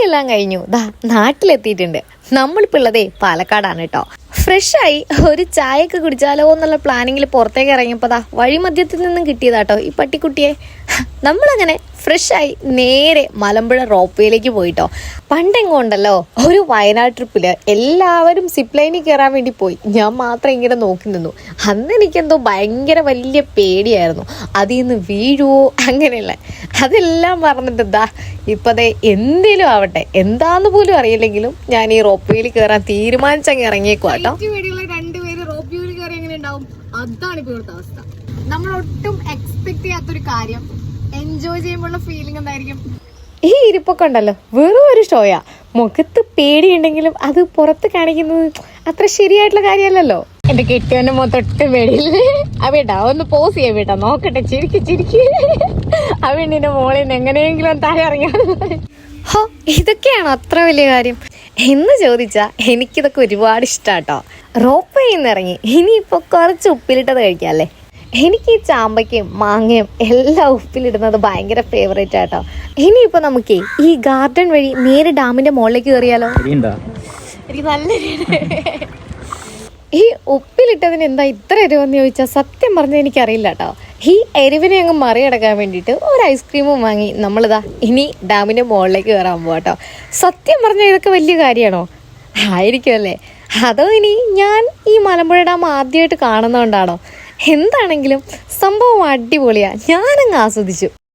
ജോലിയെല്ലാം കഴിഞ്ഞു നാട്ടിലെത്തിയിട്ടുണ്ട്. നമ്മളിപ്പോൾ ഉള്ളതേ പാലക്കാടാണ് കേട്ടോ. ഫ്രഷായി ഒരു ചായയൊക്കെ കുടിച്ചാലോ എന്നുള്ള പ്ലാനിങ്ങിൽ പുറത്തേക്ക് ഇറങ്ങിയപ്പോൾ വഴി മധ്യത്തിൽ നിന്നും കിട്ടിയതാട്ടോ ഈ പട്ടിക്കുട്ടിയെ. നമ്മളങ്ങനെ ഫ്രഷായി നേരെ മലമ്പുഴ റോപ്വേയിലേക്ക് പോയിട്ടോ. പണ്ടെങ്ങോ ഉണ്ടല്ലോ ഒരു വയനാട് ട്രിപ്പില് എല്ലാവരും സിപ്പ് ലൈനിൽ കയറാൻ വേണ്ടി പോയി. ഞാൻ മാത്രം ഇങ്ങനെ നോക്കി നിന്നു. അന്ന് എനിക്കെന്തോ ഭയങ്കര വലിയ പേടിയായിരുന്നു, അതിൽ നിന്ന് വീഴുവോ അങ്ങനെയുള്ള. അതെല്ലാം പറഞ്ഞിട്ട് ഇപ്പതേ എന്തേലും ആവട്ടെ, എന്താന്ന് പോലും അറിയില്ലെങ്കിലും ഞാൻ ഈ റോപ്വേയിൽ കയറാൻ തീരുമാനിച്ചങ്ങ് ഇറങ്ങിയേക്കുവാട്ടോ. രണ്ടുപേര് റോപ്വേയിൽ കയറി എങ്ങനെ ഉണ്ടാവും, അതാണ് ഇപ്പോഴത്തെ അവസ്ഥ. നമ്മൾ ഒട്ടും എക്സ്പെക്ട് ചെയ്യാത്തൊരു കാര്യം എൻജോയ് ചെയ്യുമ്പോഴുള്ള ഫീലിംഗ് എന്തായിരിക്കും? ഈ ഇരിപ്പൊക്കെ ഉണ്ടല്ലോ വെറും ഒരു ഷോയാ. മുഖത്ത് പേടിയുണ്ടെങ്കിലും അത് പുറത്ത് കാണിക്കുന്നത് അത്ര ശരിയായിട്ടുള്ള കാര്യമല്ലല്ലോ. എന്റെ കെട്ടിയവന്റെ മൊത്തൊട്ടും പേടിയില്ലേ? അവേട്ടാ ഒന്ന് പോസ് ചെയ്യാൻ വേട്ടാ, നോക്കട്ടെ, ചിരിക്ക്. അവന്റെ മോളിൽ നിന്ന് എങ്ങനെയെങ്കിലും താഴെ ഇറങ്ങിയാൽ ഹോ, ഇതൊക്കെയാണോ അത്ര വലിയ കാര്യം എന്ന് ചോദിച്ചാ എനിക്കിതൊക്കെ ഒരുപാട് ഇഷ്ടാട്ടോ. റോപ്പ് നിന്ന് ഇറങ്ങി ഇനിയിപ്പോ കുറച്ച് ഉപ്പിലിട്ടത് കഴിക്കാല്ലേ. എനിക്ക് ഈ ചാമ്പയ്ക്കയും മാങ്ങയും എല്ലാം ഉപ്പിലിടുന്നത് ഭയങ്കര ഫേവറേറ്റ് ആട്ടോ. ഇനിയിപ്പോ നമുക്കേ ഈ ഗാർഡൻ വഴി നേരെ ഡാമിന്റെ മുകളിലേക്ക് കയറിയാലോ? എനിക്ക് നല്ല ഈ ഉപ്പിലിട്ടതിന് എന്താ ഇത്ര എരിവെന്ന് ചോദിച്ചാൽ സത്യം പറഞ്ഞാൽ എനിക്കറിയില്ല കേട്ടോ. ഈ എരിവിനെ അങ്ങ് മറികടക്കാൻ വേണ്ടിയിട്ട് ഒരു ഐസ്ക്രീമും വാങ്ങി നമ്മളിതാ ഇനി ഡാമിന്റെ മുകളിലേക്ക് കയറാൻ പോവാ കേട്ടോ. സത്യം പറഞ്ഞാൽ ഇതൊക്കെ വലിയ കാര്യമാണോ? ആയിരിക്കും അല്ലേ? അതോ ഇനി ഞാൻ ഈ മലമ്പുഴ ഡാം ആദ്യമായിട്ട് കാണുന്നതുകൊണ്ടാണോ? എന്താണെങ്കിലും സംഭവം അടിപൊളിയാ, ഞാനങ്ങ് ആസ്വദിച്ചു.